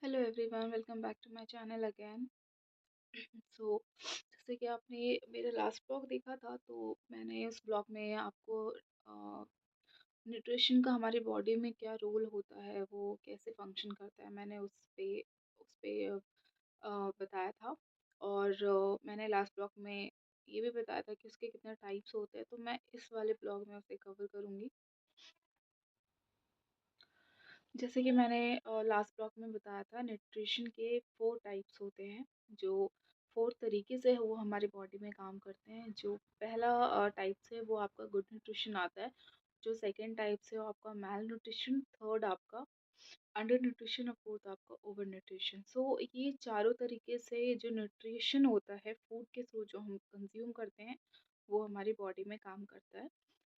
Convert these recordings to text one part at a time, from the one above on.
Hello everyone, welcome back to my channel again. So जैसे कि आपने मेरा लास्ट ब्लॉग देखा था, तो मैंने उस ब्लॉग में आपको न्यूट्रिशन का हमारी बॉडी में क्या रोल होता है, वो कैसे फंक्शन करता है, मैंने उस पे बताया था। और मैंने लास्ट ब्लॉग में ये भी बताया था कि उसके कितने टाइप्स होते हैं, तो मैं इस वाले ब्लॉग में उसे कवर करूँगी। जैसे कि मैंने लास्ट ब्लॉग में बताया था, न्यूट्रिशन के 4 टाइप्स होते हैं, जो 4 तरीके से वो हमारी बॉडी में काम करते हैं। जो पहला टाइप से वो आपका गुड न्यूट्रिशन आता है, जो सेकंड टाइप से वो आपका मैल न्यूट्रिशन, थर्ड आपका अंडर न्यूट्रिशन और फोर्थ आपका ओवर न्यूट्रिशन। सो ये चारों तरीके से जो न्यूट्रिशन होता है फूड के थ्रू जो हम कंज्यूम करते हैं, वो हमारी बॉडी में काम करता है।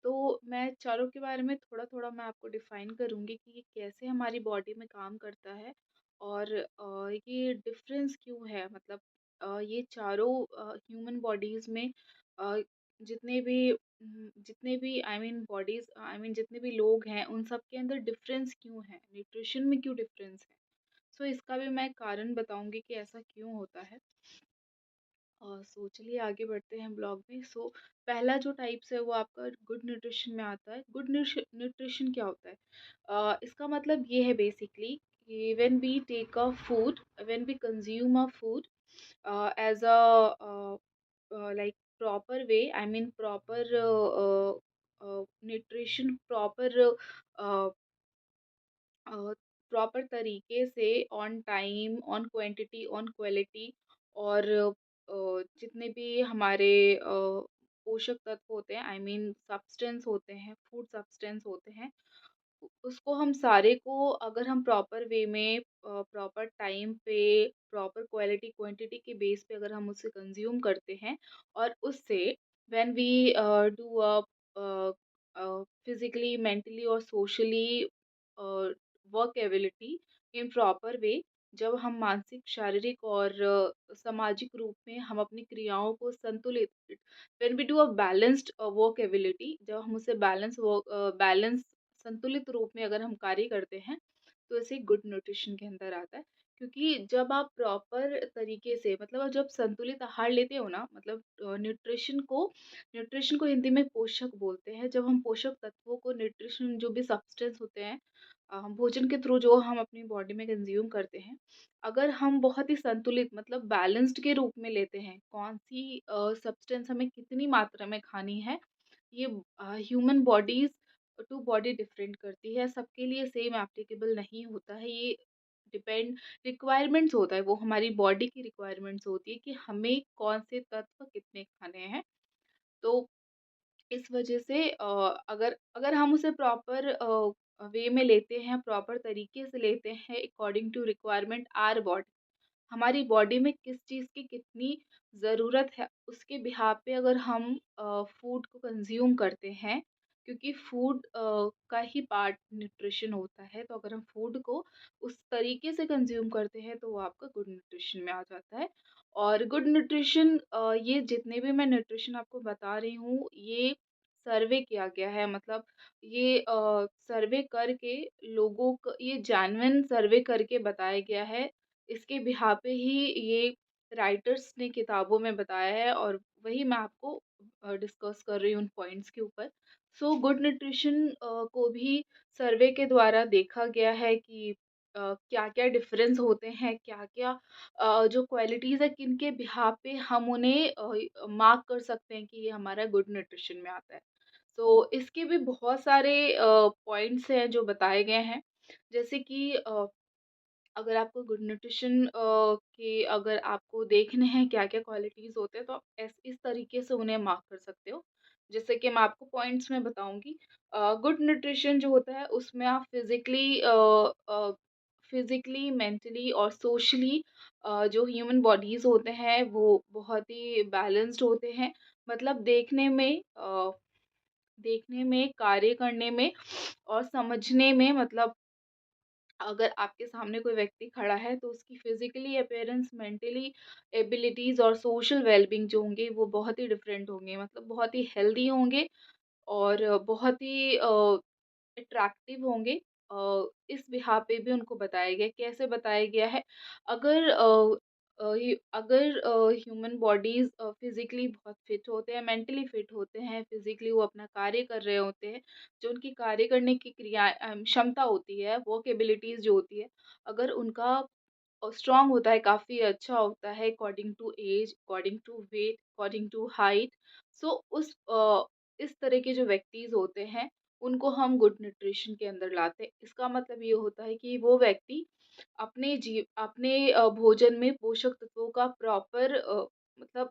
तो मैं चारों के बारे में थोड़ा-थोड़ा मैं आपको डिफ़ाइन करूँगी कि ये कैसे हमारी बॉडी में काम करता है और ये डिफ़रेंस क्यों है। मतलब ये चारों ह्यूमन बॉडीज़ में अ, जितने भी I mean bodies I mean जितने भी लोग हैं, उन सब के अंदर डिफ़रेंस क्यों है, न्यूट्रिशन में क्यों डिफ़रेंस है। सो इसका भी मैं कारण बताऊँगी कि ऐसा क्यों होता है। सो चलिए आगे बढ़ते हैं ब्लॉग में। सो पहला जो टाइप्स है वो आपका गुड न्यूट्रिशन में आता है। गुड न्यूट्रिशन क्या होता है? इसका मतलब ये है बेसिकली कि when we take a food, when we consume a food as a like proper way, I mean proper nutrition, proper तरीके से, on time, on quantity, on quality, और जितने भी हमारे पोषक तत्व होते हैं, आई मीन सब्सटेंस होते हैं, फूड सब्सटेंस होते हैं, उसको हम सारे को अगर हम प्रॉपर वे में प्रॉपर टाइम पे, प्रॉपर क्वालिटी क्वांटिटी के बेस पे अगर हम उसे कंज्यूम करते हैं, और उससे when we do a physically, mentally और socially work ability in proper way, जब हम मानसिक, शारीरिक और सामाजिक रूप में हम अपनी क्रियाओं को संतुलित, when we do a balanced work ability, जब हम उसे बैलेंस संतुलित रूप में अगर हम कार्य करते हैं, तो इसे गुड न्यूट्रिशन के अंदर आता है। क्योंकि जब आप प्रॉपर तरीके से, मतलब आप जब संतुलित आहार लेते हो ना, मतलब न्यूट्रिशन को हिंदी में पोषक बोलते हैं। जब हम पोषक तत्वों को, न्यूट्रिशन जो भी सब्सटेंस होते हैं भोजन के थ्रू जो हम अपनी बॉडी में कंज्यूम करते हैं, अगर हम बहुत ही संतुलित, मतलब बैलेंस्ड के रूप में लेते हैं, कौन सी सब्सटेंस हमें कितनी मात्रा में खानी है, ये human bodies to body different करती है, सबके लिए सेम एप्लीकेबल नहीं होता है। ये डिपेंड, रिक्वायरमेंट्स होता है, वो हमारी बॉडी की रिक्वायरमेंट्स होती है कि हमें कौन से तत्व कितने खाने हैं। तो इस वजह से अगर अगर हम उसे प्रॉपर वे में लेते हैं, प्रॉपर तरीके से लेते हैं, according to requirement are body, हमारी बॉडी में किस चीज़ की कितनी ज़रूरत है, उसके बिहाफ़ पे अगर हम फूड को कंज़्यूम करते हैं, क्योंकि फूड का ही पार्ट न्यूट्रिशन होता है, तो अगर हम फूड को उस तरीके से कंज़्यूम करते हैं, तो वो आपका गुड न्यूट्रिशन में आ जाता है। और गुड न्यूट्रिशन, ये जितने भी मैं न्यूट्रिशन आपको बता रही हूँ, ये सर्वे किया गया है। मतलब ये सर्वे करके लोगों को, ये जेन्युइन सर्वे करके बताया गया है। इसके बिहा पे ही ये राइटर्स ने किताबों में बताया है, और वही मैं आपको डिस्कस कर रही हूँ उन पॉइंट्स के ऊपर। सो गुड न्यूट्रिशन को भी सर्वे के द्वारा देखा गया है कि क्या-क्या डिफरेंस होते हैं, क्या-क्या जो क्वालिटीज़ है, किनके बिहाफ पे हम उन्हें मार्क कर सकते हैं कि ये हमारा गुड न्यूट्रिशन में आता है। तो इसके भी बहुत सारे पॉइंट्स हैं जो बताए गए हैं। जैसे कि अगर आपको गुड न्यूट्रिशन के अगर आपको देखने हैं क्या-क्या क्वालिटीज़ होते हैं, तो आप इस तरीके से उन्हें मार्क कर सकते हो। जैसे कि मैं आपको पॉइंट्स में बताऊँगी। गुड न्यूट्रिशन जो होता है, उसमें आप फिज़िकली, मेंटली और सोशली जो ह्यूमन बॉडीज़ होते हैं, वो बहुत ही बैलेंस्ड होते हैं। मतलब देखने में, कार्य करने में और समझने में, मतलब अगर आपके सामने कोई व्यक्ति खड़ा है, तो उसकी फिज़िकली अपीयरेंस, मेंटली एबिलिटीज़ और सोशल वेलबींग जो होंगे, वो बहुत ही डिफरेंट होंगे। मतलब बहुत ही हेल्दी होंगे और बहुत ही अट्रैक्टिव होंगे। इस बिहाफ़ पे भी उनको बताया गया है। कैसे बताया गया है? अगर ह्यूमन बॉडीज़ फिज़िकली बहुत फिट होते हैं, मेंटली फिट होते हैं, फिज़िकली वो अपना कार्य कर रहे होते हैं, जो उनकी कार्य करने की क्षमता होती है, वर्क एबिलिटीज़ जो होती है, अगर उनका स्ट्रॉन्ग होता है, काफ़ी अच्छा होता है according to age, according to weight, according to height. So इस तरह के जो व्यक्तिज़ होते हैं, उनको हम गुड न्यूट्रिशन के अंदर लाते हैं। इसका मतलब ये होता है कि वो व्यक्ति अपने भोजन में पोषक तत्वों का मतलब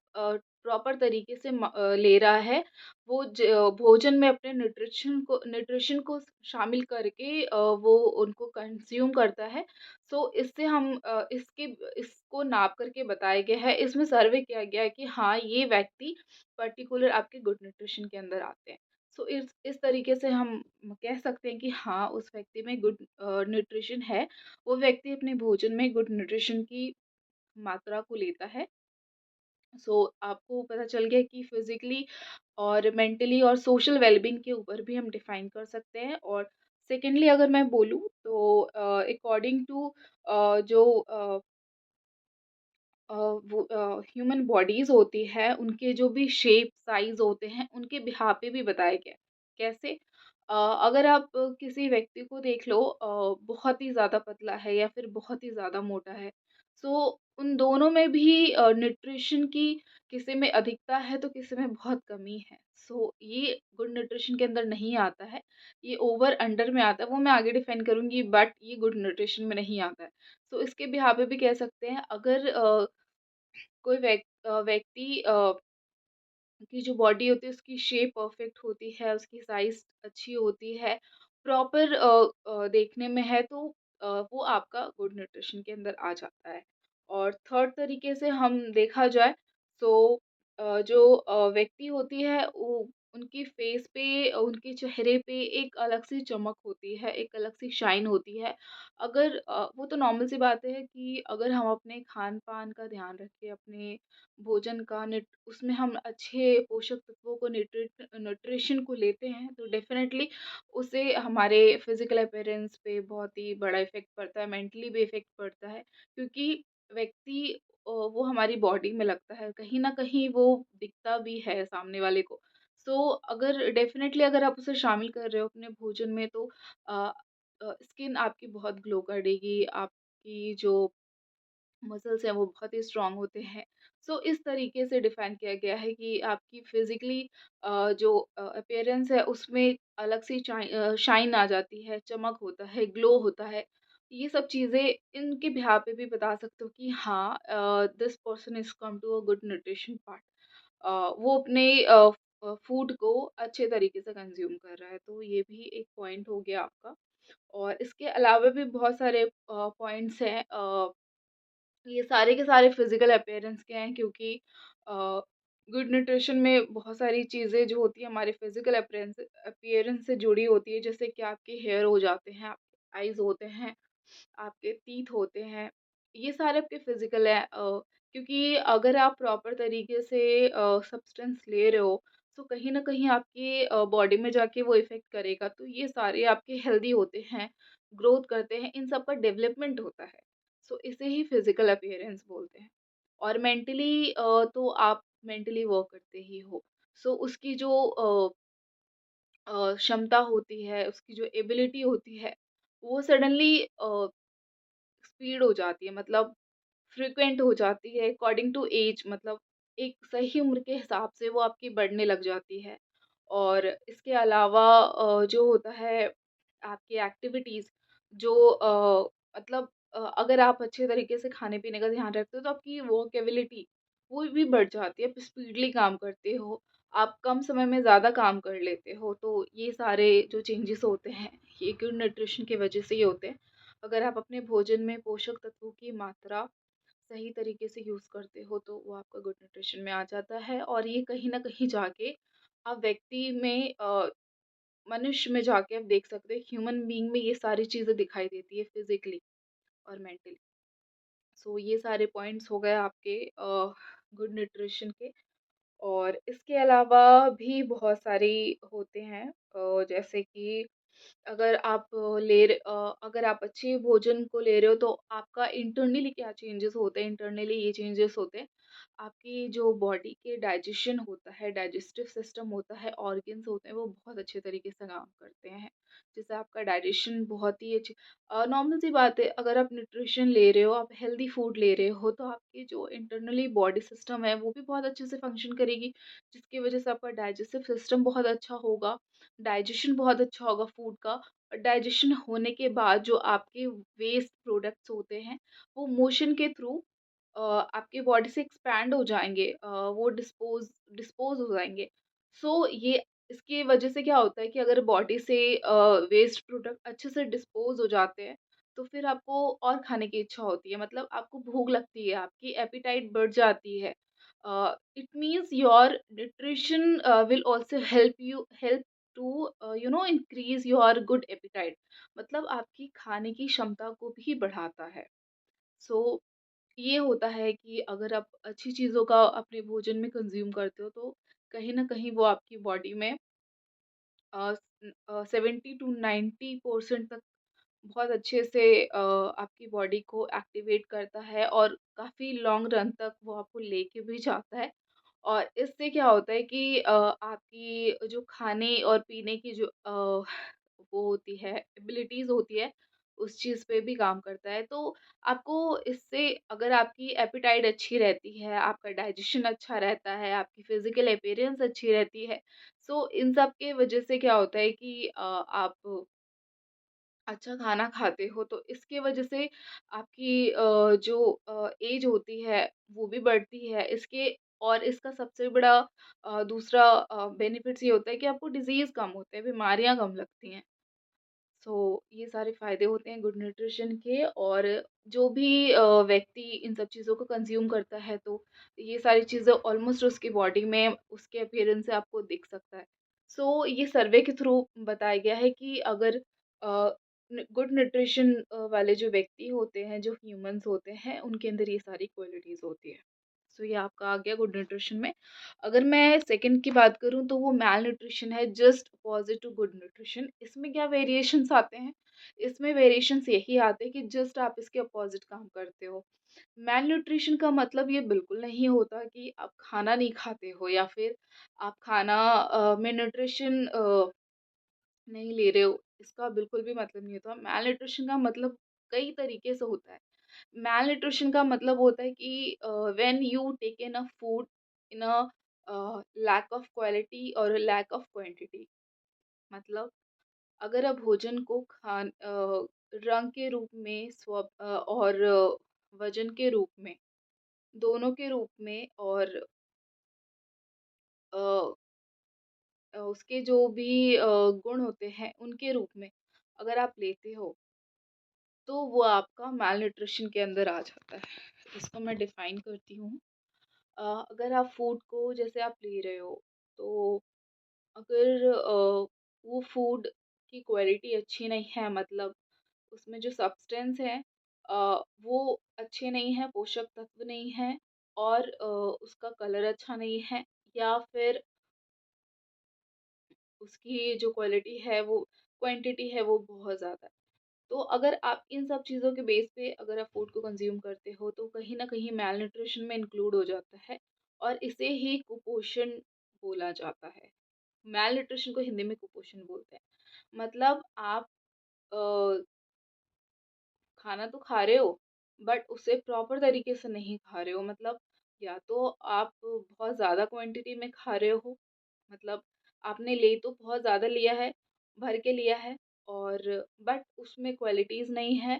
प्रॉपर तरीके से ले रहा है। वो भोजन में अपने न्यूट्रिशन को शामिल करके वो उनको कंज़्यूम करता है। सो इससे इसको नाप करके बताया गया है, इसमें सर्वे किया गया है कि हाँ, ये व्यक्ति पर्टिकुलर आपके गुड न्यूट्रिशन के अंदर आते हैं। सो इस तरीके से हम कह सकते हैं कि हाँ, उस व्यक्ति में गुड न्यूट्रिशन है। वो व्यक्ति अपने भोजन में गुड न्यूट्रिशन की मात्रा को लेता है। सो आपको पता चल गया कि फिज़िकली और मेंटली और सोशल वेलबींग के ऊपर भी हम डिफाइन कर सकते हैं। और सेकेंडली अगर मैं बोलूँ तो अकॉर्डिंग टू जो ह्यूमन बॉडीज़ होती है, उनके जो भी शेप, साइज़ होते हैं, उनके बिहाफ़ पे भी बताया गया है। कैसे? अगर आप किसी व्यक्ति को देख लो बहुत ही ज़्यादा पतला है या फिर बहुत ही ज़्यादा मोटा है, सो उन दोनों में भी न्यूट्रिशन की किसी में अधिकता है तो किसी में बहुत कमी है। सो ये गुड न्यूट्रिशन के अंदर नहीं आता है, ये ओवर अंडर में आता है, वो मैं आगे डिफाइन करूँगी बट ये गुड न्यूट्रिशन में नहीं आता है। तो इसके बिहाफ़ पे भी कह सकते हैं अगर कोई व्यक्ति की जो बॉडी होती है उसकी शेप परफेक्ट होती है, उसकी साइज़ अच्छी होती है, प्रॉपर देखने में है तो वो आपका गुड न्यूट्रिशन के अंदर आ जाता है। और थर्ड तरीके से हम देखा जाए तो जो व्यक्ति होती है वो उनकी फेस पे उनके चेहरे पे एक अलग सी चमक होती है, एक अलग सी शाइन होती है। अगर वो तो नॉर्मल सी बात है कि अगर हम अपने खान-पान का ध्यान रखें, अपने भोजन का निट उसमें हम अच्छे पोषक तत्वों को न्यूट्रिशन को लेते हैं तो डेफ़िनेटली उससे हमारे फ़िज़िकल अपीयरेंस पे बहुत ही बड़ा इफ़ेक्ट पड़ता है, मेंटली भी इफ़ेक्ट पड़ता है क्योंकि व्यक्ति वो हमारी बॉडी में लगता है, कहीं न कहीं वो दिखता भी है सामने वाले को। सो अगर डेफ़िनेटली अगर आप उसे शामिल कर रहे हो अपने भोजन में तो अ स्किन आपकी बहुत ग्लो करेगी, आपकी जो मसल्स हैं वो बहुत ही स्ट्रॉन्ग होते हैं। सो इस तरीके से डिफाइन किया गया है कि आपकी फिज़िकली जो अपीयरेंस है उसमें अलग सी शाइन आ जाती है, चमक होता है, ग्लो होता है। ये सब चीज़ें इनके बिहाफ़ पे भी बता सकते हो कि हाँ this person is come to a good nutrition part. वो अपने फूड को अच्छे तरीके से कंज़्यूम कर रहा है। तो ये भी एक पॉइंट हो गया आपका। और इसके अलावा भी बहुत सारे पॉइंट्स हैं ये सारे के सारे फिज़िकल अपीयरेंस के हैं क्योंकि अ, गुड न्यूट्रिशन में बहुत सारी चीज़ें जो होती हैं हमारे फिज़िकल अपीयरेंस से जुड़ी होती है जैसे कि आपके हेयर हो जाते हैं, आपके आइज़ होते हैं, आपके टीथ होते हैं, ये सारे आपके फिज़िकल हैं क्योंकि अगर आप प्रॉपर तरीके से सब्सटेंस ले रहे हो, तो कहीं न कहीं आपकी बॉडी में जाके वो इफ़ेक्ट करेगा, तो ये सारे आपके हेल्दी होते हैं, ग्रोथ करते हैं, इन सब का डेवलपमेंट होता है। सो इसे ही फिज़िकल अपीयरेंस बोलते हैं। और मेंटली तो आप मेंटली वर्क करते ही हो। सो उसकी जो क्षमता होती है, उसकी जो एबिलिटी होती है, वो सडनली स्पीड हो जाती है मतलब फ्रीक्वेंट हो जाती है अकॉर्डिंग टू एज मतलब एक सही उम्र के हिसाब से वो आपकी बढ़ने लग जाती है। और इसके अलावा जो होता है आपकी एक्टिविटीज़ जो मतलब अगर आप अच्छे तरीके से खाने-पीने का ध्यान रखते हो तो आपकी वर्क एबिलिटी वो भी बढ़ जाती है, आप स्पीडली काम करते हो, आप कम समय में ज़्यादा काम कर लेते हो। तो ये सारे जो चेंजेस होते हैं, ये गुड न्यूट्रिशन की वजह से ही होते हैं। अगर आप अपने भोजन में पोषक तत्वों की मात्रा सही तरीके से यूज़ करते हो तो वो आपका गुड न्यूट्रिशन में आ जाता है और ये कहीं न कहीं जाके आप व्यक्ति में मनुष्य में जाके आप देख सकते हो ह्यूमन बीइंग में ये सारी चीज़ें दिखाई देती है फिज़िकली और मेंटली। सो ये सारे पॉइंट्स हो गए आपके गुड न्यूट्रिशन के। और इसके अलावा भी बहुत सारी होते हैं जैसे कि अगर आप अच्छे भोजन को ले रहे हो तो आपका इंटरनली क्या चेंजेस होते हैं, इंटरनली ये चेंजेस होते हैं। आपकी जो बॉडी के डाइजेशन होता है, डाइजेस्टिव सिस्टम होता है, ऑर्गन्स होते हैं, वो बहुत अच्छे तरीके से काम करते हैं। जिससे आपका डाइजेशन बहुत ही अच्छी नॉर्मल सी बात है, अगर आप न्यूट्रिशन ले रहे हो, आप हेल्दी फूड ले रहे हो, तो आपकी जो इंटरनली बॉडी सिस्टम है, वो भी बहुत अच्छे से फंक्शन करेगी, जिसकी वजह से आपका डाइजेस्टिव सिस्टम बहुत अच्छा होगा, डाइजेशन बहुत अच्छा होगा फूड का। और डाइजेशन होने के बाद जो आपके वेस्ट प्रोडक्ट्स होते हैं, वो मोशन के थ्रू आपकी बॉडी से एक्सपैंड हो जाएँगे, वो डिस्पोज़ हो जाएँगे। सो ये इसकी वजह से क्या होता है कि अगर बॉडी से वेस्ट प्रोडक्ट अच्छे से डिस्पोज़ हो जाते हैं, तो फिर आपको और खाने की इच्छा होती है, मतलब आपको भूख लगती है, आपकी एपेटाइट बढ़ जाती है। It means your nutrition will also help to increase your good appetite, मतलब आपकी खाने की क्षमता को भी बढ़ाता है। सो ये होता है कि अगर आप अच्छी चीज़ों का अपने भोजन में कंज़्यूम करते हो, तो कहीं न कहीं वो आपकी बॉडी में 70 टू 90% तक बहुत अच्छे से आपकी बॉडी को एक्टिवेट करता है और काफ़ी लॉन्ग रन तक वो आपको लेके भी जाता है। और इससे क्या होता है कि आपकी जो खाने और पीने की जो वो होती है, एबिलिटीज़ होती है, उस चीज़ पे भी काम करता है। तो आपको इससे अगर आपकी एपेटाइट अच्छी रहती है, आपका डाइजेशन अच्छा रहता है, आपकी फिज़िकल अपीयरेंस अच्छी रहती है, सो इन सब के वजह से क्या होता है कि आप अच्छा खाना खाते हो, तो इसके वजह से आपकी जो एज होती है वो भी बढ़ती है। इसके और इसका सबसे बड़ा दूसरा बेनिफिट्स ये होता है कि आपको डिज़ीज़ कम होते हैं, बीमारियाँ कम लगती हैं। सो ये सारे फ़ायदे होते हैं गुड न्यूट्रिशन के। और जो भी व्यक्ति इन सब चीज़ों को कंज़्यूम करता है, तो ये सारी चीज़ें ऑलमोस्ट उसकी बॉडी में उसके अपीयरेंस से आपको दिख सकता है। सो ये सर्वे के थ्रू बताया गया है कि अगर गुड न्यूट्रिशन वाले जो व्यक्ति होते हैं, जो ह्यूमंस होते हैं, उनके अंदर ये सारी क्वालिटीज़ होती है। सो ये आपका आ गया गुड न्यूट्रिशन में। अगर मैं सेकंड की बात करूँ, तो वो मैल न्यूट्रिशन है, just opposite to good nutrition. इसमें क्या वेरिएशंस आते हैं? इसमें वेरिएशंस यही आते हैं कि जस्ट आप इसके अपोज़िट काम करते हो। मैल न्यूट्रिशन का मतलब ये बिल्कुल नहीं होता कि आप खाना नहीं खाते हो, या फिर आप खाना में न्यूट्रिशन नहीं ले रहे हो, इसका बिल्कुल भी मतलब नहीं होता। मैल न्यूट्रिशन का मतलब कई तरीके से होता है। मैल न्यूट्रिशन का मतलब होता है कि when you take enough food in a lack of quality और लैक ऑफ क्वांटिटी। मतलब अगर आप भोजन को रंग के रूप में, और वजन के रूप में, दोनों के रूप में, और अ, उसके जो भी गुण होते हैं उनके रूप में अगर आप लेते हो, तो वो आपका मैल न्यूट्रिशन के अंदर आ जाता है। इसको मैं डिफाइन करती हूँ। अगर आप फूड को जैसे आप ले रहे हो, तो अगर वो फूड की क्वालिटी अच्छी नहीं है, मतलब उसमें जो सब्सटेंस है वो अच्छे नहीं है, पोषक तत्व नहीं है, और उसका कलर अच्छा नहीं है, या फिर उसकी जो क्वालिटी है, वो क्वांटिटी है, वो बहुत ज़्यादा है। तो अगर आप इन सब चीज़ों के बेस पे अगर आप फूड को कंज़्यूम करते हो, तो कहीं न कहीं मैल न्यूट्रिशन में इंक्लूड हो जाता है, और इसे ही कुपोषण बोला जाता है। मैल न्यूट्रिशन को हिंदी में कुपोषण बोलते हैं। मतलब आप अ, खाना तो खा रहे हो, बट उसे प्रॉपर तरीके से नहीं खा रहे हो। मतलब या तो आप बहुत ज़्यादा क्वांटिटी में खा रहे हो, मतलब आपने ले तो बहुत ज़्यादा लिया है, भर के लिया है, और बट उसमें क्वालिटीज़ नहीं है,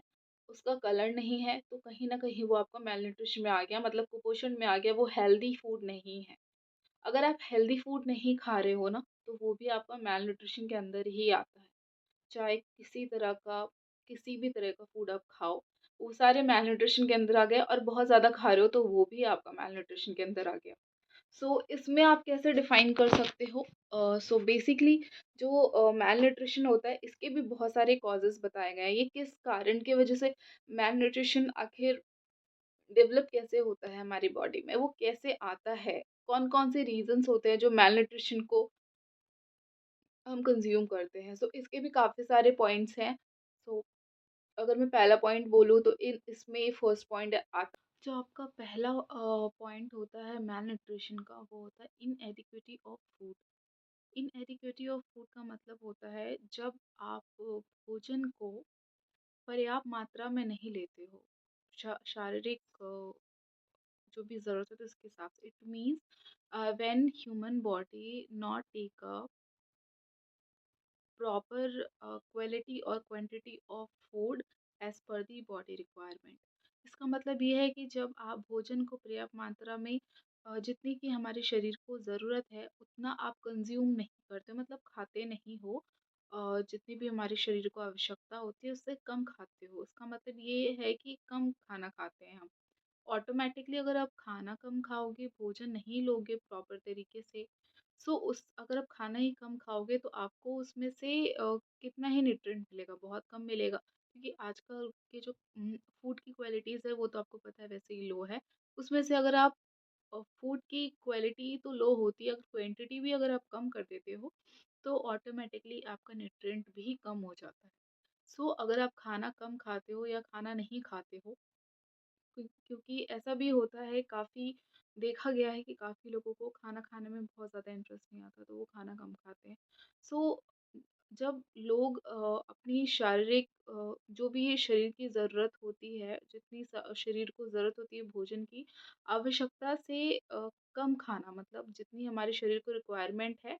उसका कलर नहीं है, तो कहीं न कहीं वो आपका मैलन्यूट्रिशन में आ गया, मतलब कुपोषण में आ गया, वो हेल्दी फूड नहीं है। अगर आप हेल्दी फूड नहीं खा रहे हो ना, तो वो भी आपका मैलन्यूट्रिशन के अंदर ही आता है। चाहे किसी भी तरह का फूड आप खाओ, वो सारे मैलन्यूट्रिशन के अंदर आ गए, और बहुत ज़्यादा खा रहे हो, तो वो भी आपका मैलन्यूट्रिशन के अंदर आ गया। सो इसमें आप कैसे डिफाइन कर सकते हो? सो बेसिकली जो मैल न्यूट्रिशन होता है, इसके भी बहुत सारे कॉजेस बताए गए हैं। ये किस कारण की वजह से मैल न्यूट्रिशन आखिर डेवलप कैसे होता है हमारी बॉडी में, वो कैसे आता है, कौन कौन से रीजंस होते हैं जो मैल न्यूट्रिशन को हम कंज़्यूम करते हैं। सो इसके भी काफ़ी सारे पॉइंट्स हैं। सो अगर मैं पहला पॉइंट बोलूँ तो इन इसमें फर्स्ट पॉइंट आता जो आपका पहला पॉइंट होता है मैल न्यूट्रिशन का, वो होता है इनएडिक्विटी ऑफ फूड। इनएडिक्विटी ऑफ फूड का मतलब होता है जब आप भोजन को पर्याप्त मात्रा में नहीं लेते हो, शारीरिक जो भी ज़रूरत होती है उसके हिसाब से। It means when human body not take a proper quality और quantity of food as per the body requirement. इसका मतलब ये है कि जब आप भोजन को पर्याप्त मात्रा में जितनी की हमारे शरीर को ज़रूरत है उतना आप कंज्यूम नहीं करते, मतलब खाते नहीं हो। जितनी भी हमारे शरीर को आवश्यकता होती है उससे कम खाते हो, इसका मतलब ये है कि कम खाना खाते हैं हम। ऑटोमेटिकली अगर आप खाना कम खाओगे, भोजन नहीं लोगे प्रॉपर तरीके से, सो उस अगर आप खाना ही कम खाओगे तो आपको उसमें से कितना ही न्यूट्रिएंट मिलेगा, बहुत कम मिलेगा। क्योंकि आजकल के जो फूड की क्वालिटीज़ है वो तो आपको पता है वैसे ही लो है। उसमें से अगर आप फूड की क्वालिटी तो लो होती है, अगर क्वांटिटी भी अगर आप कम कर देते हो, तो ऑटोमेटिकली आपका न्यूट्रिएंट भी कम हो जाता है। सो अगर आप खाना कम खाते हो या खाना नहीं खाते हो, क्योंकि ऐसा भी होता है, काफ़ी देखा गया है कि काफ़ी लोगों को खाना खाने में बहुत ज़्यादा इंटरेस्ट नहीं आता, तो वो खाना कम खाते हैं। सो जब लोग अपनी शारीरिक जो भी शरीर की ज़रूरत होती है, जितनी शरीर को ज़रूरत होती है भोजन की, आवश्यकता से कम खाना, मतलब जितनी हमारे शरीर को रिक्वायरमेंट है,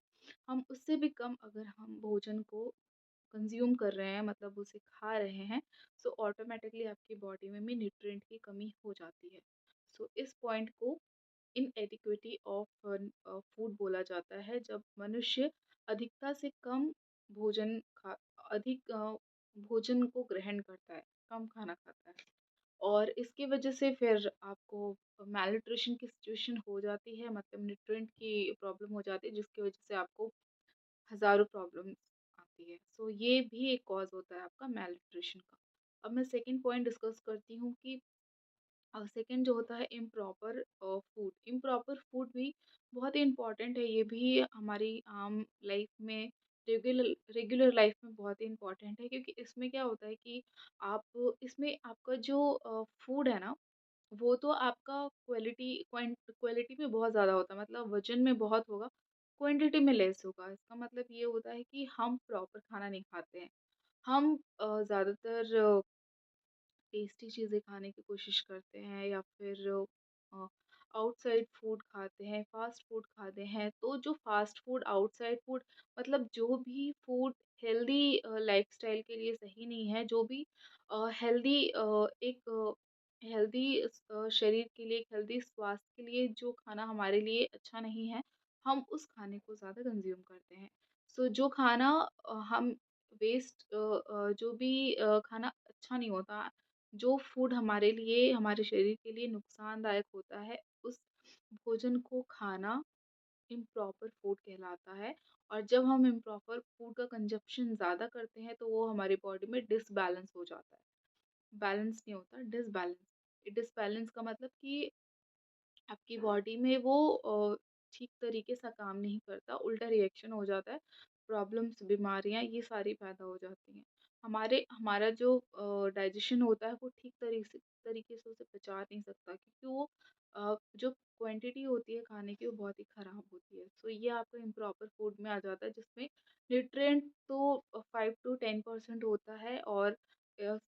हम उससे भी कम अगर हम भोजन को कंज़्यूम कर रहे हैं, मतलब उसे खा रहे हैं, सो ऑटोमेटिकली आपकी बॉडी में भी न्यूट्रिएंट की कमी हो जाती है। सो इस पॉइंट को इनएडिक्विटी ऑफ फूड बोला जाता है, जब मनुष्य अधिकता से कम भोजन खा अधिक भोजन को ग्रहण करता है, कम खाना खाता है। और इसकी वजह से फिर आपको मैलन्यूट्रिशन की सिचुएशन हो जाती है, मतलब न्यूट्रिएंट की प्रॉब्लम हो जाती है, जिसकी वजह से आपको हज़ारों प्रॉब्लम्स आती है। सो ये भी एक कॉज़ होता है आपका मैलन्यूट्रिशन का। अब मैं सेकंड पॉइंट डिस्कस करती हूँ कि सेकंड जो होता है इम्प्रॉपर फूड। इम्प्रॉपर फूड भी बहुत ही इम्पोर्टेंट है, ये भी हमारी आम लाइफ में रेगुलर रेगुलर लाइफ में बहुत ही इम्पोर्टेंट है, क्योंकि इसमें क्या होता है कि आप इसमें आपका जो फूड है ना, वो तो आपका क्वालिटी में बहुत ज़्यादा होता है, मतलब वज़न में बहुत होगा, क्वांटिटी में लेस होगा। इसका मतलब ये होता है कि हम प्रॉपर खाना नहीं खाते हैं। हम ज़्यादातर टेस्टी चीज़ें खाने की कोशिश करते हैं, या फिर आउटसाइड फूड खाते हैं, फ़ास्ट फूड खाते हैं। तो जो फ़ास्ट फूड, आउटसाइड फूड, मतलब जो भी फूड हेल्दी लाइफ़स्टाइल के लिए सही नहीं है, जो भी हेल्दी एक हेल्दी शरीर के लिए, एक हेल्दी स्वास्थ्य के लिए जो खाना हमारे लिए अच्छा नहीं है, हम उस खाने को ज़्यादा कंज़्यूम करते हैं। सो जो खाना हम जो भी खाना अच्छा नहीं होता, जो फूड हमारे लिए, हमारे शरीर के लिए नुकसानदायक होता है, उस भोजन को खाना इम्प्रॉपर फूड कहलाता है। और जब हम इम्प्रॉपर फूड का कंजप्शन ज़्यादा करते हैं, तो वो हमारी बॉडी में डिसबैलेंस हो जाता है। बैलेंस नहीं होता, डिसबैलेंस। डिसबैलेंस का मतलब कि आपकी बॉडी में वो ठीक तरीके से काम नहीं करता, उल्टा रिएक्शन हो जाता है, प्रॉब्लम्स, बीमारियाँ ये सारी पैदा हो जाती हैं। हमारा जो डाइजेशन होता है वो ठीक तरीके से उसे पचा नहीं सकता, क्योंकि वो जो क्वांटिटी होती है खाने की वो बहुत ही ख़राब होती है। सो ये आपका इम्प्रॉपर फूड में आ जाता है, जिसमें न्यूट्रिएंट तो 5 टू 10% होता है, और अ,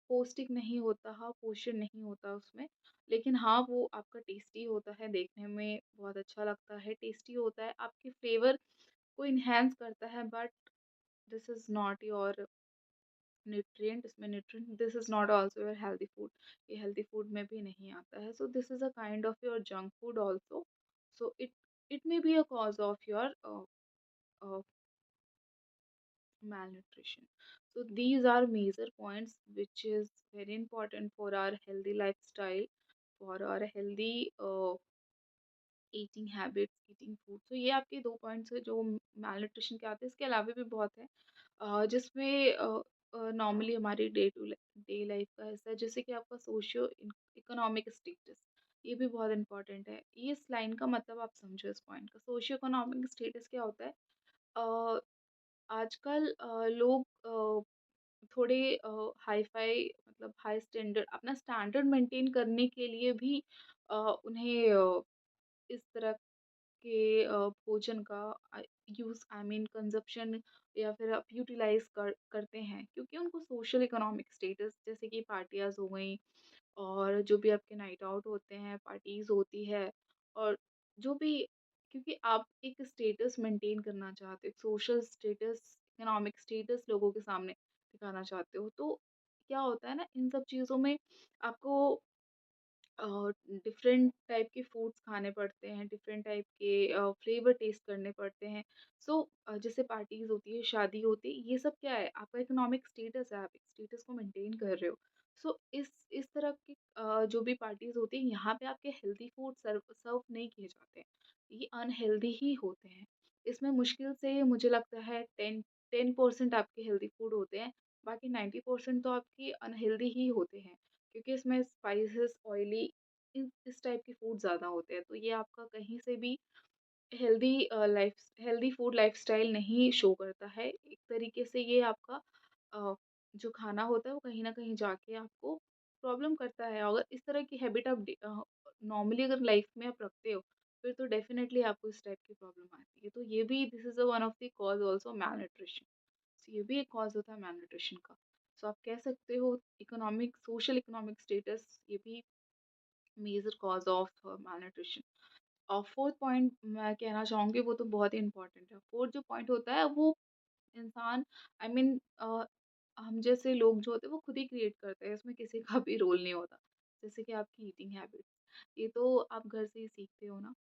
पौष्टिक नहीं होता, हाँ, पोषण नहीं होता उसमें। लेकिन हाँ, वो आपका टेस्टी होता है, देखने में बहुत अच्छा लगता है, टेस्टी होता है, आपके फ्लेवर को एनहांस करता है, but this is not your nutrient, इसमें nutrient this is not also your healthy food, ये हेल्दी फूड में भी नहीं आता है। So this is a kind of your junk food also. So it may be a cause of your uh, malnutrition. So these are major points which is very important for our healthy lifestyle, for our healthy eating habits, eating food. तो ये आपके 2 points हैं जो malnutrition के आते हैं। इसके अलावा भी बहुत है जिसमें नॉर्मली हमारी डे लाइफ का हिस्सा है, जैसे कि आपका सोशियो इकोनॉमिक स्टेटस, ये भी बहुत इंपॉर्टेंट है। ये इस लाइन का मतलब आप समझो, इस पॉइंट का। सोशियो इकोनॉमिक स्टेटस क्या होता है? आजकल लोग थोड़े हाई-फाई मतलब हाई स्टैंडर्ड अपना स्टैंडर्ड मेंटेन करने के लिए भी उन्हें इस तरह के भोजन का अ, यूज़ आई मीन कंज़प्शन या फिर आप यूटिलाइज़ करते हैं क्योंकि उनको सोशल इकोनॉमिक स्टेटस जैसे कि पार्टियाज़ हो गई और जो भी आपके नाइट आउट होते हैं, पार्टीज़ होती है और जो भी क्योंकि आप एक स्टेटस मेंटेन करना चाहते हो, एक सोशल स्टेटस, इकोनॉमिक स्टेटस लोगों के सामने दिखाना चाहते हो, तो क्या होता है ना इन सब चीज़ों में आपको अ, डिफरेंट टाइप के फूड्स खाने पड़ते हैं, डिफरेंट टाइप के फ्लेवर टेस्ट करने पड़ते हैं। सो जैसे पार्टीज़ होती है, शादी होती है, ये सब क्या है? आपका इकोनॉमिक स्टेटस है, आप एक स्टेटस को मेंटेन कर रहे हो। सो इस तरह की जो भी पार्टीज़ होती हैं, यहाँ पे आपके हेल्दी फूड सर्व सर्व नहीं किए जाते हैं। ये अनहेल्दी ही होते हैं। इसमें मुश्किल से मुझे लगता है 10% आपके हेल्दी फूड होते हैं, बाकी 90% तो आपके अनहेल्दी ही होते हैं। क्योंकि इसमें स्पाइसेस, ऑयली इस टाइप के फूड ज़्यादा होते हैं, तो ये आपका कहीं से भी हेल्दी फूड लाइफ़स्टाइल नहीं शो करता है। एक तरीके से ये आपका अ, जो खाना होता है वो कहीं न कहीं जाके आपको प्रॉब्लम करता है। अगर इस तरह की हैबिट आप नॉर्मली अगर लाइफ़ में आप रखते हो, फिर तो डेफ़िनेटली आपको इस टाइप की प्रॉब्लम आती है। तो ये भी this is one of the cause also malnutrition। So, ये भी एक कॉज़ होता है malnutrition का। सो आप कह सकते हो इकोनॉमिक सोशल इकोनॉमिक स्टेटस ये भी मेजर कॉज़ ऑफ malnutrition। और फोर्थ पॉइंट मैं कहना चाहूँगी वो तो बहुत ही इम्पोर्टेंट है। फोर्थ जो पॉइंट होता है वो इंसान आई मीन हम जैसे लोग जो होते हैं वो खुद ही क्रिएट करते हैं, इसमें किसी का भी रोल नहीं होता। जैसे कि आपकी ईटिंग हैबिट्स, ये तो आप घर से ही सीखते हो ना,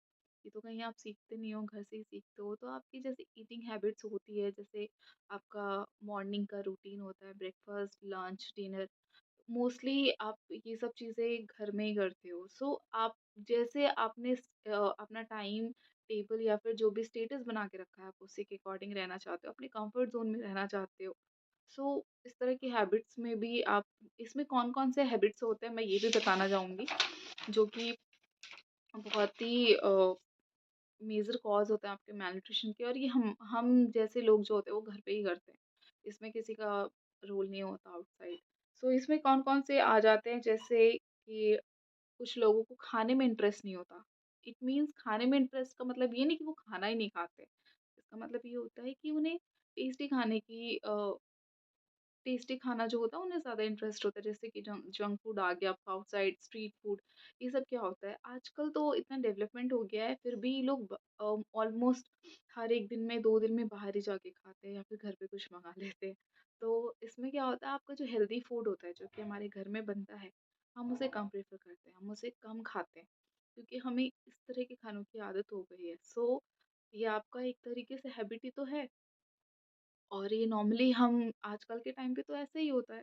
ये तो कहीं आप सीखते नहीं हो, घर से ही सीखते हो। तो आपकी जैसे ईटिंग हैबिट्स होती है, जैसे आपका मॉर्निंग का रूटीन होता है, ब्रेकफास्ट, लंच, डिनर, मोस्टली आप ये सब चीज़ें घर में ही करते हो। सो आप जैसे आपने अपना टाइम टेबल या फिर जो भी स्टेटस बना के रखा है, आप उसी के अकॉर्डिंग रहना चाहते हो, अपने कंफर्ट ज़ोन में रहना चाहते हो। सो इस तरह की हैबिट्स में भी आप इसमें कौन-कौन से हैबिट्स होते हैं, मैं ये भी बताना चाहूँगी, जो कि बहुत ही मेजर कॉज़ होता है आपके malnutrition के और ये हम जैसे लोग जो होते हैं वो घर पे ही करते हैं। इसमें किसी का रोल नहीं होता आउटसाइड। सो इसमें कौन-कौन से आ जाते हैं जैसे कि कुछ लोगों को खाने में इंटरेस्ट नहीं होता। इट मीन्स खाने में इंटरेस्ट का मतलब ये नहीं कि वो खाना ही नहीं खाते। इसका मतलब ये होता है कि उन्हें टेस्टी खाने की टेस्टी खाना जो होता है उन्हें ज़्यादा इंटरेस्ट होता है जैसे कि जंक जंक फूड आ गया, आउटसाइड स्ट्रीट फूड, ये सब क्या होता है आजकल तो इतना डेवलपमेंट हो गया है फिर भी लोग ऑलमोस्ट हर एक दिन में 2 दिन में बाहर ही जाके खाते हैं या फिर घर पे कुछ मंगा लेते हैं। तो इसमें क्या होता है आपका जो हेल्दी फूड होता है जो कि हमारे घर में बनता है, हम उसे कम प्रेफ़र करते हैं, हम उसे कम खाते हैं क्योंकि हमें इस तरह के खानों की आदत हो गई है। सो ये आपका एक तरीके से हैबिट ही तो है। और ये नॉर्मली हम आजकल के टाइम पे तो ऐसे ही होता है,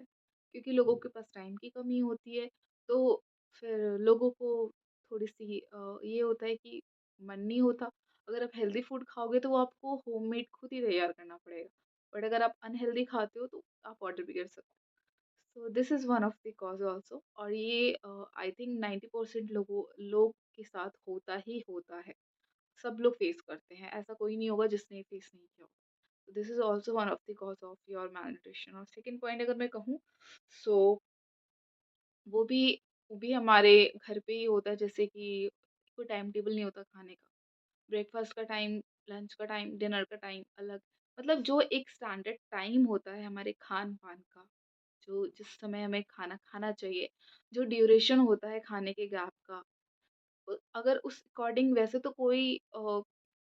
क्योंकि लोगों के पास टाइम की कमी होती है, तो फिर लोगों को थोड़ी-सी ये होता है कि मन नहीं होता। अगर आप हेल्दी फूड खाओगे तो वो आपको होममेड खुद ही तैयार करना पड़ेगा, बट अगर आप अनहेल्दी खाते हो तो आप ऑर्डर भी कर सकते हो। सो this is one of the cause also और ये आई थिंक 90% लोग के साथ होता ही होता है। सब लोग फेस करते हैं, ऐसा कोई नहीं होगा जिसने ये फेस नहीं किया हो। This is also one of the cause of your malnutrition और सेकंड पॉइंट अगर मैं कहूँ, सो वो भी वो भी हमारे घर पे ही होता है जैसे कि कोई टाइम टेबल नहीं होता खाने का। ब्रेकफ़ास्ट का टाइम, लंच का टाइम, डिनर का टाइम अलग। मतलब जो एक स्टैंडर्ड टाइम होता है हमारे खान-पान का, जो जिस समय हमें खाना खाना चाहिए, जो ड्यूरेशन होता है खाने के गैप का, अगर उस अकॉर्डिंग वैसे तो कोई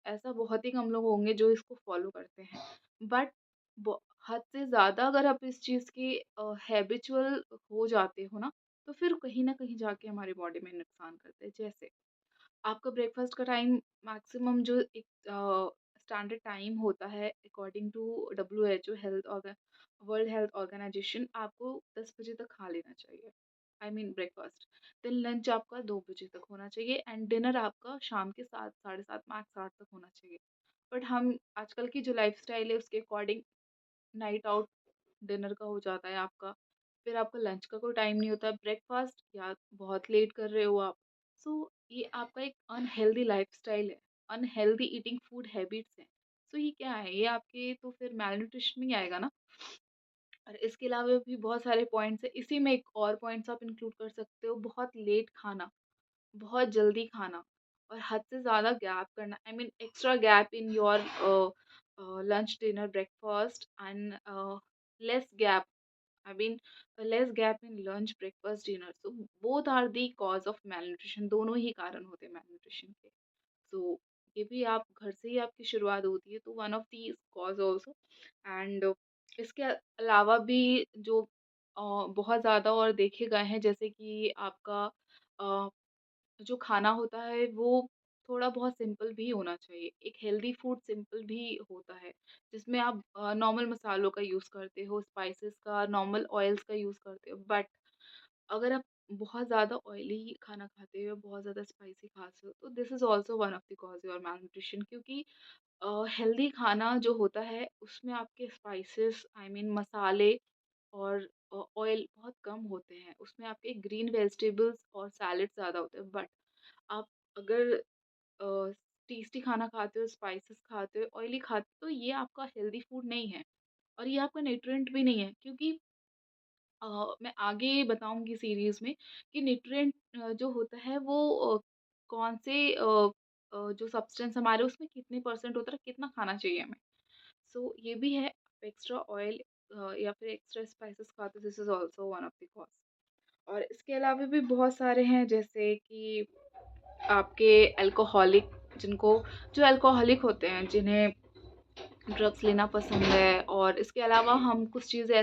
ऐसा बहुत ही कम लोग होंगे जो इसको फ़ॉलो करते हैं। बट ब हद से ज़्यादा अगर आप इस चीज़ के हैबिचुअल हो जाते हो ना, तो फिर कहीं न कहीं जाके हमारी बॉडी में नुकसान करता है। जैसे आपका ब्रेकफ़ास्ट का टाइम मैक्सिमम जो एक स्टैंडर्ड टाइम होता है according to WHO World Health Organization आपको 10 बजे तक खा लेना चाहिए। I mean breakfast. Then lunch आपका 2 बजे तक होना चाहिए एंड डिनर आपका शाम के 7 साढ़े 7 मैक्स 8 तक होना चाहिए। बट हम आजकल की जो लाइफ़स्टाइल है उसके अकॉर्डिंग नाइट आउट डिनर का हो जाता है आपका, फिर आपका लंच का कोई टाइम नहीं होता, ब्रेकफ़ास्ट या बहुत लेट कर रहे हो आप। सो ये आपका एक अनहेल्दी लाइफ़स्टाइल है, अनहेल्दी ईटिंग फूड हैबिट्स हैं, सो ये क्या है? ये आपके तो फिर मैलन्यूट्रिशन में ही आएगा ना। और इसके अलावा भी बहुत सारे पॉइंट्स हैं। इसी में एक और पॉइंट्स आप इंक्लूड कर सकते हो, बहुत लेट खाना, बहुत जल्दी खाना और हद से ज़्यादा गैप करना। I mean extra gap in your lunch, dinner, breakfast and less gap, I mean less gap in lunch, breakfast, dinner. So both are the cause of malnutrition. दोनों ही कारण होते हैं malnutrition के। So ये भी आप घर से ही आपकी शुरुआत होती है, तो one of the cause also। And इसके अलावा भी जो बहुत ज़्यादा और देखे गए हैं, जैसे कि आपका अ, जो खाना होता है वो थोड़ा बहुत सिंपल भी होना चाहिए। एक हेल्दी फूड सिंपल भी होता है, जिसमें आप नॉर्मल मसालों का यूज़ करते हो, स्पाइसेस का, नॉर्मल ऑयल्स का यूज़ करते हो। बट अगर आप बहुत ज़्यादा ऑयली खाना खाते हो, बहुत ज़्यादा स्पाइसी खाते हो, तो this is also one of the cause your malnutrition। क्योंकि हेल्दी खाना जो होता है उसमें आपके स्पाइसेस, आई मीन मसाले और ऑयल बहुत कम होते हैं। उसमें आपके ग्रीन वेजिटेबल्स और सैलेड ज़्यादा होते हैं। बट आप अगर टेस्टी खाना खाते हो, स्पाइसेस खाते हो, ऑयली खाते हो, तो ये आपका हेल्दी फूड नहीं है और ये आपका न्यूट्रिएंट भी नहीं है। क्योंकि मैं आगे बताऊँगी सीरीज़ में कि न्यूट्रिएंट जो होता है वो कौन से जो सब्सटेंस हमारे उसमें कितने परसेंट होता है, कितना खाना चाहिए हमें। सो ये भी है, आप एक्स्ट्रा ऑयल या फिर एक्स्ट्रा स्पाइसेस खाते हो, this is also one of the cause. और इसके अलावा भी बहुत सारे हैं, जैसे कि आपके अल्कोहलिक, जिनको जो अल्कोहलिक होते हैं, जिन्हें ड्रग्स लेना पसंद है। और इसके अलावा हम कुछ चीज़ें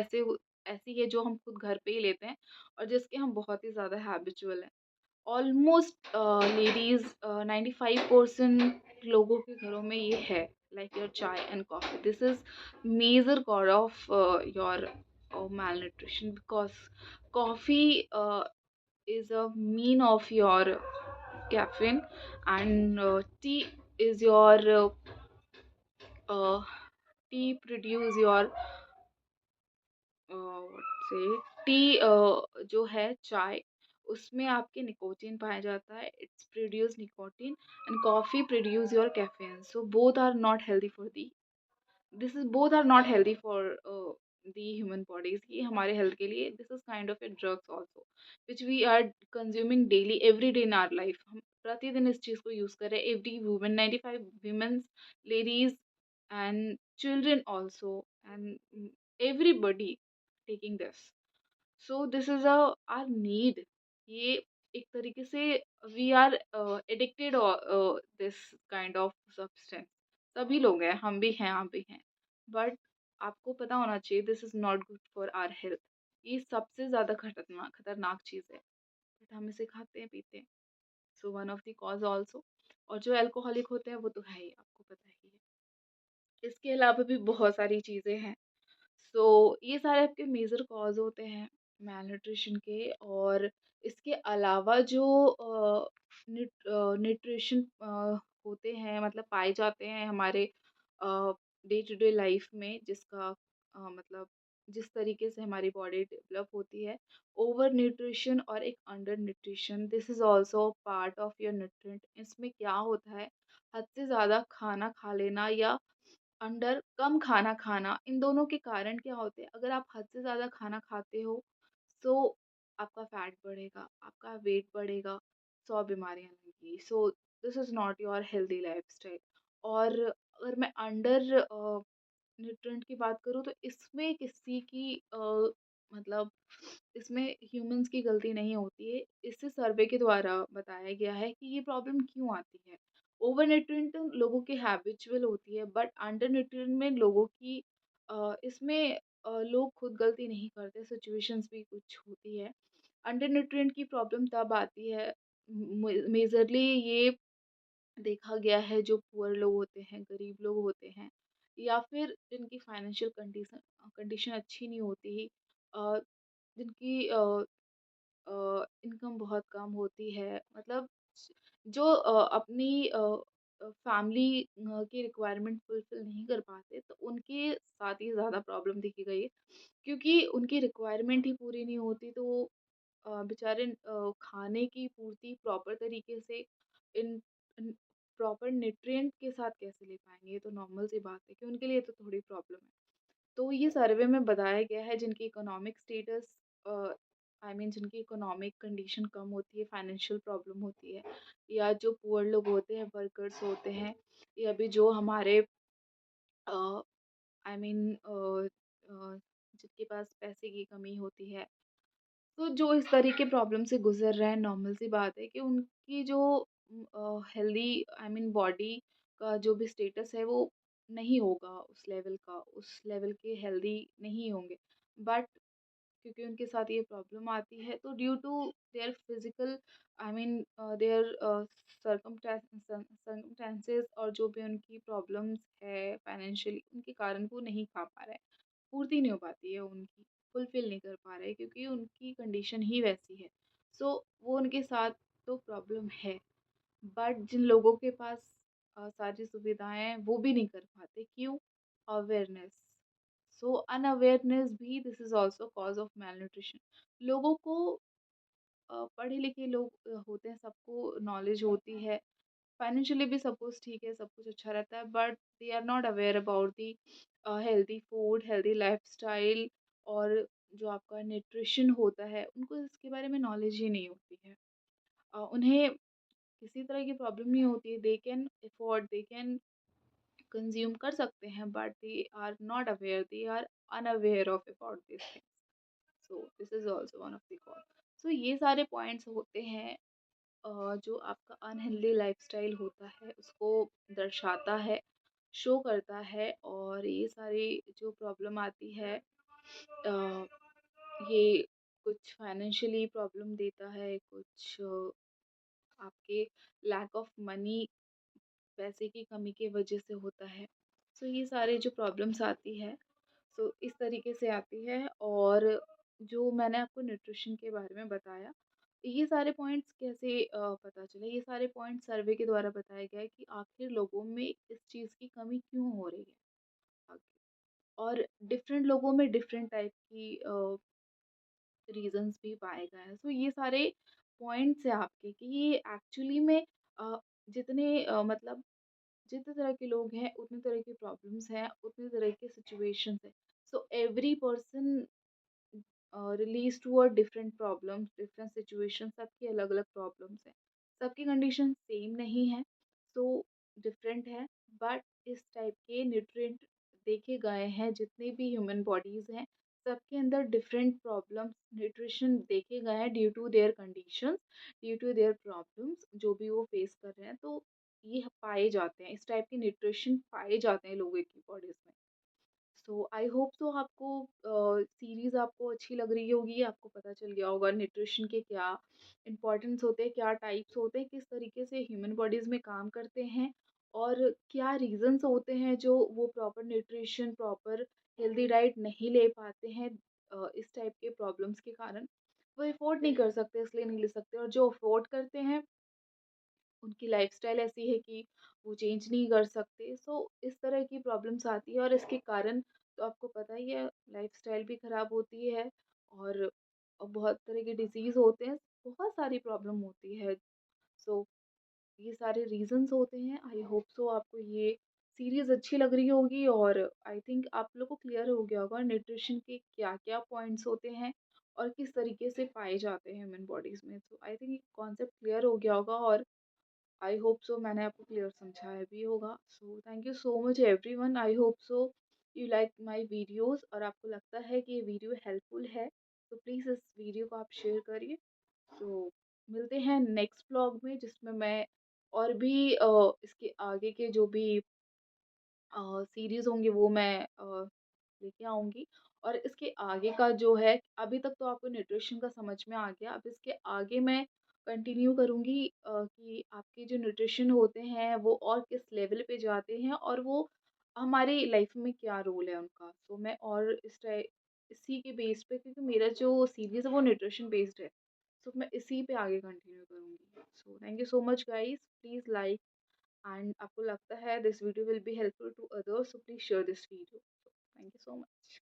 ऐसी है जो हम खुद घर पे ही लेते हैं और जिसके हम बहुत ही ज़्यादा हैबिचुअल हैं। ऑलमोस्ट लेडीज़ 95% लोगों के घरों में ये है, like your chai and coffee. This is major cause of your malnutrition, because coffee is a mean of your caffeine, and tea is your uh, tea produce your से टी जो है चाय, उसमें आपके निकोटीन पाया जाता है। It's produce nicotine and coffee produce your caffeine. So both are not healthy for the this is both are not healthy for the human bodies. ये हमारे हेल्थ के लिए this is kind of a drugs also, which we are consuming daily every day in our life. हम प्रतिदिन इस चीज़ को use कर रहे हैं। Every women, 95 women's, ladies and children also, and everybody taking this। so this is a our need। ये एक तरीके से we are addicted this kind of substance। सभी लोग हैं, हम भी हैं, आप भी हैं। बट आपको पता होना चाहिए this is not good for our health. ये सबसे ज्यादा खतरनाक खतरनाक चीज है, बट हम इसे खाते हैं, पीते हैं। So one of the cause also. और जो अल्कोहलिक होते हैं वो तो है ही, आपको पता ही है। इसके अलावा भी बहुत सारी चीजें हैं। सो ये सारे आपके मेजर कॉज होते हैं malnutrition के। और इसके अलावा जो न्यूट्रिशन होते हैं, मतलब पाए जाते हैं हमारे डे टू डे लाइफ में, जिसका मतलब जिस तरीके से हमारी बॉडी डेवलप होती है, ओवर न्यूट्रिशन और एक under nutrition, this is also part of your nutrient. इसमें क्या होता है, हद से ज़्यादा खाना खा लेना या अंडर कम खाना खाना, इन दोनों के कारण क्या होते हैं, अगर आप हद से ज़्यादा खाना खाते हो तो आपका फैट बढ़ेगा, आपका वेट बढ़ेगा, 100 बीमारियां लगेंगी। सो this is not your healthy lifestyle. और अगर मैं अंडर न्यूट्रिएंट की बात करूँ, तो इसमें किसी की मतलब इसमें ह्यूमंस की गलती नहीं होती है। इससे सर्वे के द्वारा बताया गया है कि ये प्रॉब्लम क्यों आती है। ओवर न्यूट्रिएंट लोगों की हैबिचुअल होती है, बट अंडर न्यूट्रिएंट में लोगों की इसमें लोग खुद गलती नहीं करते, सिचुएशंस भी कुछ होती है। अंडर न्यूट्रिएंट की प्रॉब्लम तब आती है, मेजरली ये देखा गया है, जो पुअर लोग होते हैं, गरीब लोग होते हैं, या फिर जिनकी फाइनेंशियल कंडीशन कंडीशन अच्छी नहीं होती, अ, जिनकी इनकम बहुत कम होती है, मतलब जो अपनी फैमिली की रिक्वायरमेंट फुलफिल नहीं कर पाते, तो उनके साथ ही ज़्यादा प्रॉब्लम देखी गई है। क्योंकि उनकी रिक्वायरमेंट ही पूरी नहीं होती, तो वो बेचारे खाने की पूर्ति प्रॉपर तरीके से इन प्रॉपर न्यूट्रिएंट के साथ कैसे ले पाएँगे? ये तो नॉर्मल सी बात है कि उनके लिए तो थोड़ी प्रॉब्लम है। तो ये सर्वे में बताया गया है जिनकी इकोनॉमिक स्टेटस आई मीन जिनकी इकोनॉमिक कंडीशन कम होती है, फाइनेंशियल प्रॉब्लम होती है, या जो पुअर लोग होते हैं, वर्कर्स होते हैं, या भी जो हमारे आई मीन जिनके पास पैसे की कमी होती है, तो जो इस तरह के प्रॉब्लम से गुजर रहे हैं, नॉर्मल सी बात है कि उनकी जो हेल्दी आई मीन बॉडी का जो भी स्टेटस है वो नहीं होगा उस लेवल का, उस लेवल के हेल्दी नहीं होंगे। बट क्योंकि उनके साथ ये प्रॉब्लम आती है, तो due to their physical I mean their circumstances, और जो भी उनकी प्रॉब्लम्स है फाइनेंशियली, उनके कारण वो नहीं खा पा रहे हैं, पूर्ति नहीं हो पाती है उनकी, फुलफिल नहीं कर पा रहे क्योंकि उनकी कंडीशन ही वैसी है। सो वो उनके साथ तो प्रॉब्लम है, बट जिन लोगों के पास सारी सुविधाएं हैं वो भी नहीं कर पाते, क्यों? अवेयरनेस। सो अनअवेयरनेस भी this is also cause of male nutrition. लोगों को पढ़े लिखे लोग होते हैं, सबको नॉलेज होती है, फाइनेंशियली भी सब कुछ ठीक है, सब कुछ अच्छा रहता है, but they are not aware about the healthy food, healthy lifestyle, और जो आपका न्यूट्रिशन होता है उनको इसके बारे में नॉलेज ही नहीं होती है। उन्हें किसी तरह की प्रॉब्लम नहीं होती है, they can afford, they can consume कर सकते हैं, but they are not aware, they are unaware of about this things. So this is also one of the cause. So ये सारे पॉइंट्स होते हैं जो आपका अनहेल्दी लाइफस्टाइल होता है उसको दर्शाता है, शो करता है, और ये सारी जो प्रॉब्लम आती है ये कुछ फाइनेंशियली प्रॉब्लम देता है, कुछ आपके लैक ऑफ मनी, पैसे की कमी की वजह से होता है। सो ये सारे जो प्रॉब्लम्स आती है, सो इस तरीके से आती है। और जो मैंने आपको न्यूट्रिशन के बारे में बताया, ये सारे पॉइंट्स कैसे पता चले, ये सारे पॉइंट सर्वे के द्वारा बताया गया है कि आखिर लोगों में इस चीज़ की कमी क्यों हो रही है आखिर। और डिफरेंट लोगों में डिफरेंट टाइप की रीजंस भी पाए गए हैं। सो ये सारे पॉइंट्स है आपके कि ये एक्चुअली में अ, जितने मतलब जितने तरह के लोग हैं, उतने तरह की प्रॉब्लम्स हैं, उतने तरह के सिचुएशंस हैं। So every person release to a different problems, different situation, सबकी अलग अलग प्रॉब्लम्स हैं, सबकी कंडीशन सेम नहीं है। सो डिफरेंट है, बट इस टाइप के न्यूट्रिएंट देखे गए हैं जितने भी ह्यूमन बॉडीज हैं, सबके अंदर डिफरेंट प्रॉब्लम्स न्यूट्रिशन देखे गए हैं due to their conditions, due to their problems जो भी वो फेस कर रहे हैं। तो ये पाए जाते हैं, इस टाइप के न्यूट्रिशन पाए जाते हैं लोगों की बॉडीज में। सो आई होप सो आपको सीरीज़ आपको अच्छी लग रही होगी, आपको पता चल गया होगा न्यूट्रिशन के क्या इंपॉर्टेंस होते हैं, क्या टाइप्स होते हैं, किस तरीके से ह्यूमन बॉडीज़ में काम करते हैं, और क्या रीजंस होते हैं जो वो proper nutrition, proper healthy diet नहीं ले पाते हैं इस टाइप के प्रॉब्लम्स के कारण। वो अफोर्ड नहीं कर सकते, इसलिए नहीं ले सकते, और जो अफोर्ड करते हैं उनकी लाइफ़स्टाइल ऐसी है कि वो चेंज नहीं कर सकते। सो इस तरह की प्रॉब्लम्स आती है, और इसके कारण तो आपको पता ही है, लाइफ़स्टाइल भी ख़राब होती है, और बहुत तरह के डिज़ीज़ होते हैं, बहुत सारी प्रॉब्लम होती है। सो ये सारे रीज़न्स होते हैं। आई होप सो आपको ये सीरीज़ अच्छी लग रही होगी, और आई थिंक आप लोग को क्लियर हो गया होगा न्यूट्रिशन के क्या-क्या पॉइंट्स होते हैं और किस तरीके से पाए जाते हैं ह्यूमन बॉडीज़ में। तो आई थिंक ये कॉन्सेप्ट क्लियर हो गया होगा, और आई होप सो मैंने आपको क्लियर समझाया भी होगा। सो thank you so much everyone. I hope so you like my videos, और आपको लगता है कि ये वीडियो हेल्पफुल है, तो प्लीज़ इस वीडियो को आप शेयर करिए। सो मिलते हैं नेक्स्ट व्लॉग में, जिसमें मैं और भी इसके आगे के जो भी सीरीज़ होंगे वो मैं लेके आऊँगी। और इसके आगे का जो है, अभी तक तो आपको न्यूट्रिशन का समझ में आ गया, अब इसके आगे मैं कंटिन्यू करूँगी कि आपके जो न्यूट्रिशन होते हैं वो और किस लेवल पे जाते हैं, और वो हमारी लाइफ में क्या रोल है उनका। तो मैं और इसी के बेस पे, क्योंकि मेरा जो सीरीज़ है वो न्यूट्रिशन बेस्ड है, तो मैं इसी पे आगे कंटिन्यू करूँगी। So thank you so much guys, please like, and आपको लगता है this video will be helpful to others, so please share this video. Thank you so much.